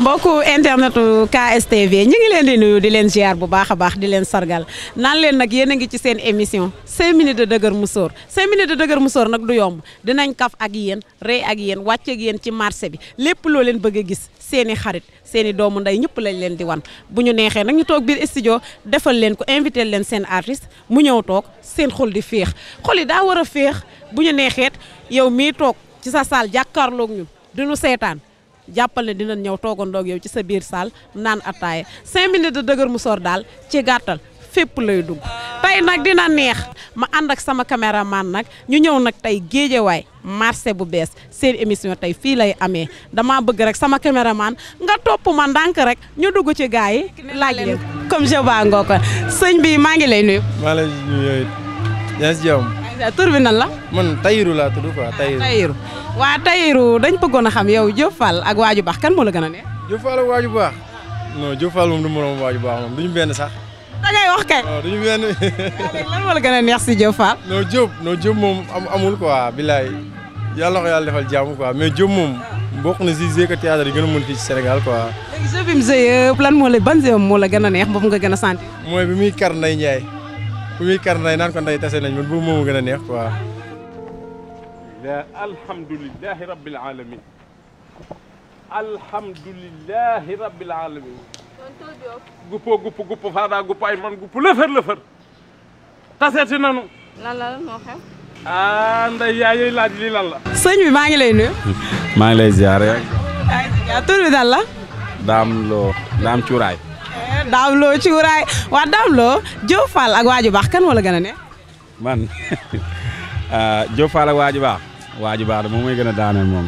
mbokku internetu KSTV ñu ngi leen di nuyu di leen ziar bu baax a baax di leen sargal naan leen nag yéen a ngi ci seen émission 5 minutes de dëgër musóor 5 minutes de dëgër musóor nag du yomb dinañ kaf ak yéen rey ak yéen wàcc ak yéen ci marché bi lépp loo leen bëgg a gis seeni xarit seeni doomu ndey ñëpp lañ leen di wan bu ñu neexee nag ñu toog biir studio defal leen ko invité leen seen artiste mu ñëw toog seen xol di féex xol yi daa war a féex bu ñu neexeet yow mii toog ci sa saal jàkkaarloog ñun duñu seetaan jàppal ne dinañ ñëw toogandoog yow ci sa biir saal naan ataaya 5 minutes de dëgër musóor daal ci gàttal fépp lay dugg tey nag dina neex ma ànd ak sama caméraman nag ñu ñëw nag tey Géejawaay marché bu bees seen émission tey fii lay amee dama bëgg rek sama caméraman nga topp ma ndànk rek ñu dugg ci gars yi laaj leen comme je ba ngoo ko sëñ bi maa ngi lay nuyu. maa lay nuyu yaa si jàmm. tur bi nan la. man Tayiru laa tudd quoi Tayiru. waa Tayiru dañ bëggoon a xam yow Diop Fall ak Waaju Baax kan moo la gën a neex. Diop Fall ak Waaju Baax non Diop Fall moom du moroom Waaju Baax moom duñu benn sax. da ngay wax kay. non duñu benn. lan moo la gën a neex si Diop Fall. non Diop moom amul quoi bilaay yàlla ko yàlla defal jàmm quoi mais Diop moom bokk na si zéka théâtre yi gën a mën fii ci Sénégal quoi. léegi jeu bi mu yëpp lan moo la ban jeu moo la gën a neex boobu nga gën a sant. mooy bi muy kar Ndeye Ndiaye bi muy kar Ndeye naan ko Ndeye tase nañ man boobu moo gën a neex quoi. alhamdulillahi rabbil alamin alhamdulillahi rabbil alamin guppo faada guppo ay man guppo lëfër taseeti nanu lan moo xew Ndeye yaay laaj lii lan la sëñ bi maa ngi lay nuyu maa ngi lay ziar rek tur bi dal la daam cuuraay daam loo cuuraay waa daam loo Diop Fall ak Waaju Baax kan moo la gën a neex man Diop Fall ak Waaju Baax Waaju Baax de moom mooy gën a daaneel moom.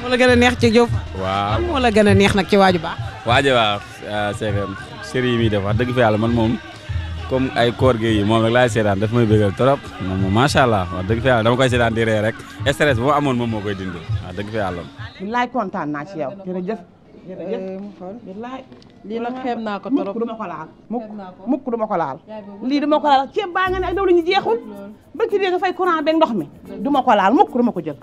moo la gën a neex ci Diop. waaw moo la gën a neex nag ci Waaju Baax. Waaju Baax c'est que série yi muy def wax dëgg fa yàlla man moom comme ay koor gi yi moom rek laay seetaan daf may bëggal trop moom macha allah wax dëgg fa yàlla dama koy seetaan di ree rek stress bu ma amoon moom moo koy dindi wax dëgg fa yàlla. billaay kontaan naa ci yow jërëjëf. mu xool billaay lii nag xeeb naa ko trop mukk duma ko laal mukk duma ko laal lii duma ko laal ceeb baa nga ne ak daw la ñu jeexul ba ci dee nga fay courant beeg ndox mi duma ko laal mukk duma ko jël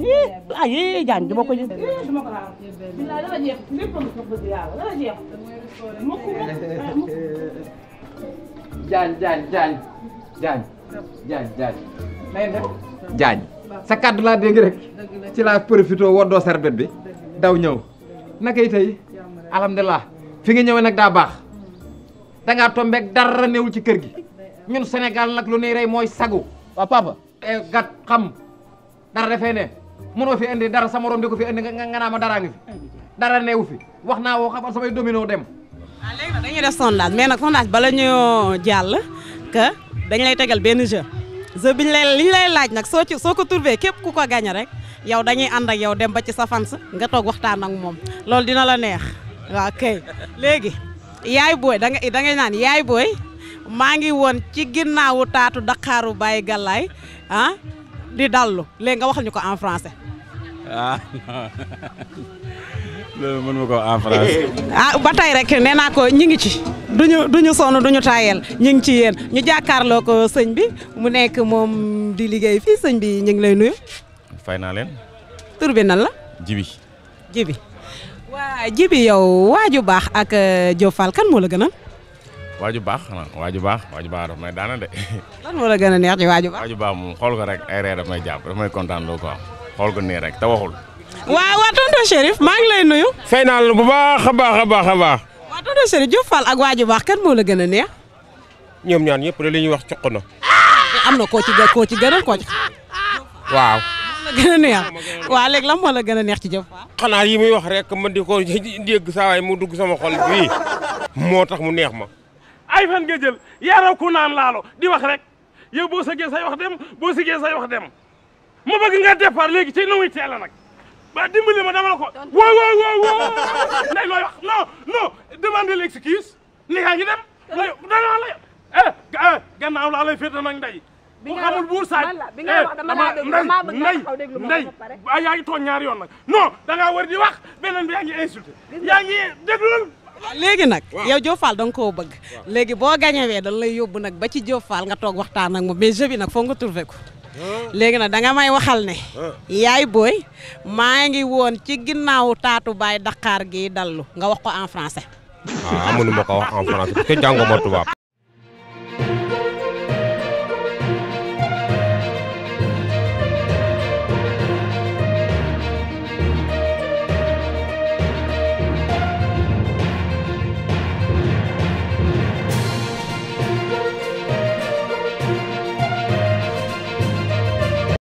ay jaan duma ko jël duma ko laal billaay dana jeex lépp lu ko bëgg yàlla dana jeex mukk jaañ sa kàddu laa dégg rek ci laa profité woddoo sarbet bi daw ñëw nakay tey alhamdulilah fi nga ñëwee nag daa baax dangaa tombeeg dara newul ci kër gi ñun Sénégal nag lu nuy rey mooy sagu waaw papa gat xam dara dafee ne mënoo fi indi dara sa morom di ko fi indi nga naa ma daraa ngi fi dara newu fi wax naa woo xamal samay domino dem léegi nag dañuy def sondage mais nag sondage bala ñoo jàll que dañ lay tegal benn jeu bi li ñu lay laaj nag soo ko trouvé képp ku ko gañe rek yow dañuy ànd ak yow dem ba ci sa fans nga toog waxtaan ak moom loolu dina la neex waaw kay léegi yaay booy da ngay naan yaay booy maa ngi woon ci ginnaawu taatu Dakaaru Baye Galaay di dallu léegi nga waxal ñu ko en français. loolu mën ma ko en français. ba tey rek nee naa ko ñu ngi ci duñu sonn duñu taayel ñu ngi ci yéen ñu jàkkaarloo ko sëñ bi mu nekk moom di liggéey fii sëñ bi ñu ngi lay nuyu. fay naa leen. tur bi nan la. Jibi waa Jibi yow Waaju Baax ak Diop Fall kan moo la gën a. Waaju Baax xanaa Waaju Baax daf may daana de. lan moo la gën a neex ci Waaju Baax. Waaju Baax moom xool ko rek ay ree daf may jàpp daf may kontaan loo quoi xool ko nii rek te waxul. waa tonton Chérif maa ngi lay nuyu. fay naa la bu baax a baax. waa tonton Chérif Diop Fall ak Waaju Baax kan moo la gën a neex. ñoom ñaan ñëpp de li ñuy wax cuq na. am na koo ci gënal koo ci. waaw. la gën a neex waa léegi lan moo la gën a neex ci Diop Fall. xanaa yi muy wax rek ma di ko dégg saa waay mu dugg sama xol bii moo tax mu neex ma. ay fan nga jël yaaraw ku naan laalo di wax rek yow boo sëggee say wax dem boo siggee say wax dem ma bëgg nga départ léegi ci nu muy teel a nag ba dimbali ma dama la ko woo nday looy wax non demande l'excuse ni yaa ngi dem danaa la gannaaw laa lay féete nag nday bu xamul buur saaj nday yaa ngi tooñ ñaari yoon nag non da ngaa war di wax beneen bi yaa ngi insulté yaa ngi déglul léegi nag yow Diop Fall da nga koo bëgg léegi boo gañewee dañ lay yóbbu nag ba ci Diop Fall nga toog waxtaan ak moom mais jeu bi nag foog nga trouvé ko léegi nag danga may waxal ne yaay booy maa ngi woon ci ginnaaw taatu baay Dakar gi dallu nga wax ko en français. ah mënu ma ko wax en français parce que jànguma tubaab.